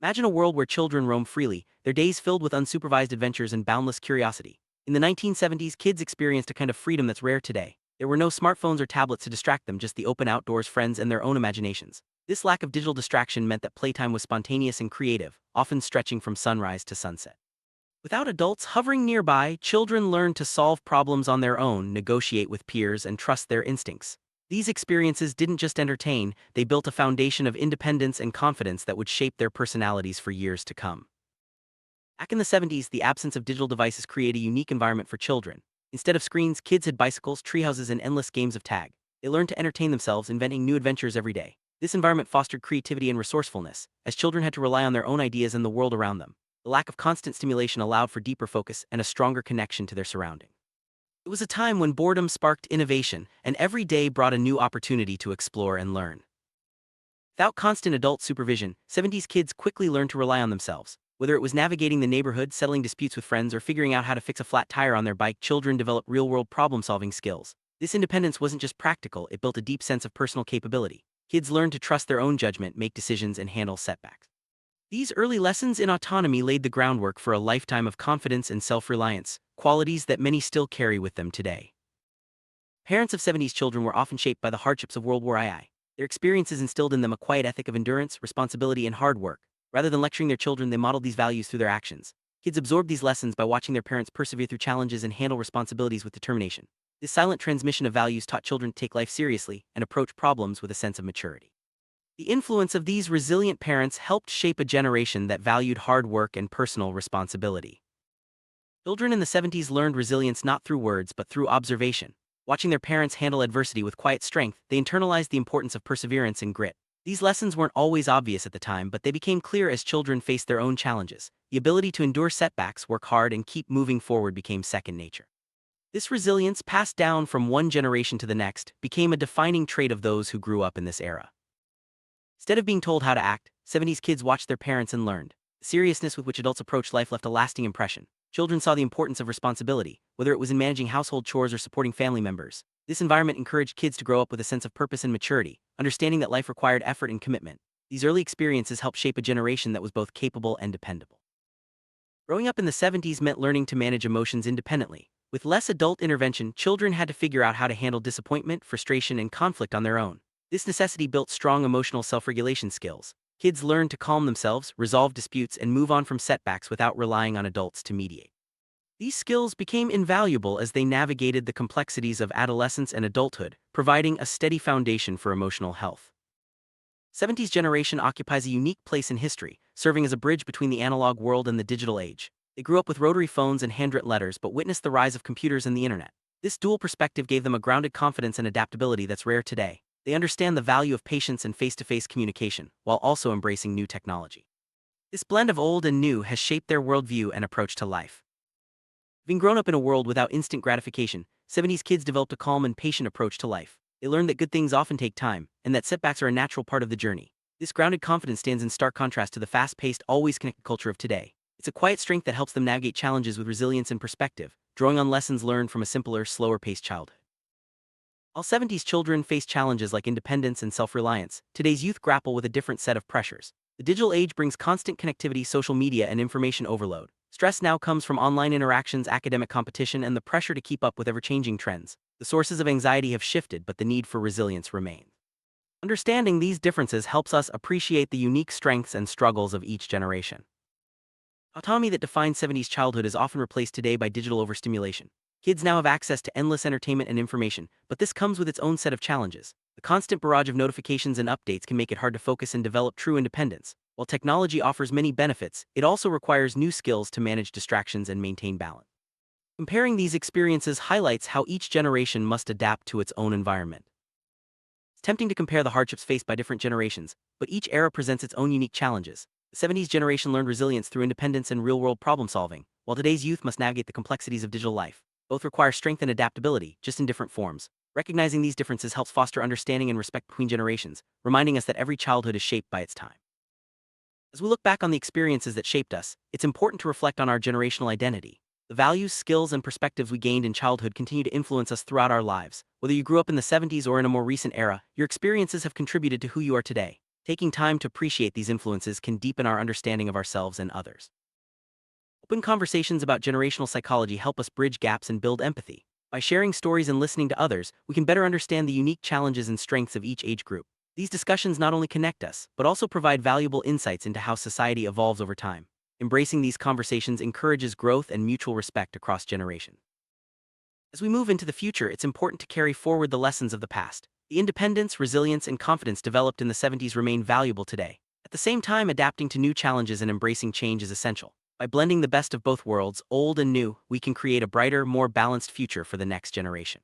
Imagine a world where children roam freely, their days filled with unsupervised adventures and boundless curiosity. In the 1970s, kids experienced a kind of freedom that's rare today. There were no smartphones or tablets to distract them, just the open outdoors, friends, and their own imaginations. This lack of digital distraction meant that playtime was spontaneous and creative, often stretching from sunrise to sunset. Without adults hovering nearby, children learned to solve problems on their own, negotiate with peers, and trust their instincts. These experiences didn't just entertain, they built a foundation of independence and confidence that would shape their personalities for years to come. Back in the 70s, the absence of digital devices created a unique environment for children. Instead of screens, kids had bicycles, treehouses, and endless games of tag. They learned to entertain themselves, inventing new adventures every day. This environment fostered creativity and resourcefulness, as children had to rely on their own ideas and the world around them. The lack of constant stimulation allowed for deeper focus and a stronger connection to their surroundings. It was a time when boredom sparked innovation, and every day brought a new opportunity to explore and learn. Without constant adult supervision, 70s kids quickly learned to rely on themselves. Whether it was navigating the neighborhood, settling disputes with friends, or figuring out how to fix a flat tire on their bike, children developed real-world problem-solving skills. This independence wasn't just practical, it built a deep sense of personal capability. Kids learned to trust their own judgment, make decisions, and handle setbacks. These early lessons in autonomy laid the groundwork for a lifetime of confidence and self-reliance, qualities that many still carry with them today. Parents of 70s children were often shaped by the hardships of WWII. Their experiences instilled in them a quiet ethic of endurance, responsibility, and hard work. Rather than lecturing their children, they modeled these values through their actions. Kids absorbed these lessons by watching their parents persevere through challenges and handle responsibilities with determination. This silent transmission of values taught children to take life seriously and approach problems with a sense of maturity. The influence of these resilient parents helped shape a generation that valued hard work and personal responsibility. Children in the 70s learned resilience not through words but through observation. Watching their parents handle adversity with quiet strength, they internalized the importance of perseverance and grit. These lessons weren't always obvious at the time, but they became clear as children faced their own challenges. The ability to endure setbacks, work hard, and keep moving forward became second nature. This resilience, passed down from one generation to the next, became a defining trait of those who grew up in this era. Instead of being told how to act, 70s kids watched their parents and learned. The seriousness with which adults approached life left a lasting impression. Children saw the importance of responsibility, whether it was in managing household chores or supporting family members. This environment encouraged kids to grow up with a sense of purpose and maturity, understanding that life required effort and commitment. These early experiences helped shape a generation that was both capable and dependable. Growing up in the 70s meant learning to manage emotions independently. With less adult intervention, children had to figure out how to handle disappointment, frustration, and conflict on their own. This necessity built strong emotional self-regulation skills. Kids learned to calm themselves, resolve disputes, and move on from setbacks without relying on adults to mediate. These skills became invaluable as they navigated the complexities of adolescence and adulthood, providing a steady foundation for emotional health. 70s generation occupies a unique place in history, serving as a bridge between the analog world and the digital age. They grew up with rotary phones and handwritten letters but witnessed the rise of computers and the internet. This dual perspective gave them a grounded confidence and adaptability that's rare today. They understand the value of patience and face-to-face communication, while also embracing new technology. This blend of old and new has shaped their worldview and approach to life. Having grown up in a world without instant gratification, 70s kids developed a calm and patient approach to life. They learned that good things often take time, and that setbacks are a natural part of the journey. This grounded confidence stands in stark contrast to the fast-paced, always connected culture of today. It's a quiet strength that helps them navigate challenges with resilience and perspective, drawing on lessons learned from a simpler, slower-paced childhood. While 70s children face challenges like independence and self-reliance, today's youth grapple with a different set of pressures. The digital age brings constant connectivity, social media, and information overload. Stress now comes from online interactions, academic competition, and the pressure to keep up with ever-changing trends. The sources of anxiety have shifted, but the need for resilience remains. Understanding these differences helps us appreciate the unique strengths and struggles of each generation. Autonomy that defined 70s childhood is often replaced today by digital overstimulation. Kids now have access to endless entertainment and information, but this comes with its own set of challenges. The constant barrage of notifications and updates can make it hard to focus and develop true independence. While technology offers many benefits, it also requires new skills to manage distractions and maintain balance. Comparing these experiences highlights how each generation must adapt to its own environment. It's tempting to compare the hardships faced by different generations, but each era presents its own unique challenges. The 70s generation learned resilience through independence and real-world problem-solving, while today's youth must navigate the complexities of digital life. Both require strength and adaptability, just in different forms. Recognizing these differences helps foster understanding and respect between generations, reminding us that every childhood is shaped by its time. As we look back on the experiences that shaped us, it's important to reflect on our generational identity. The values, skills, and perspectives we gained in childhood continue to influence us throughout our lives. Whether you grew up in the 70s or in a more recent era, your experiences have contributed to who you are today. Taking time to appreciate these influences can deepen our understanding of ourselves and others. Open conversations about generational psychology help us bridge gaps and build empathy. By sharing stories and listening to others, we can better understand the unique challenges and strengths of each age group. These discussions not only connect us, but also provide valuable insights into how society evolves over time. Embracing these conversations encourages growth and mutual respect across generations. As we move into the future, it's important to carry forward the lessons of the past. The independence, resilience, and confidence developed in the 70s remain valuable today. At the same time, adapting to new challenges and embracing change is essential. By blending the best of both worlds, old and new, we can create a brighter, more balanced future for the next generation.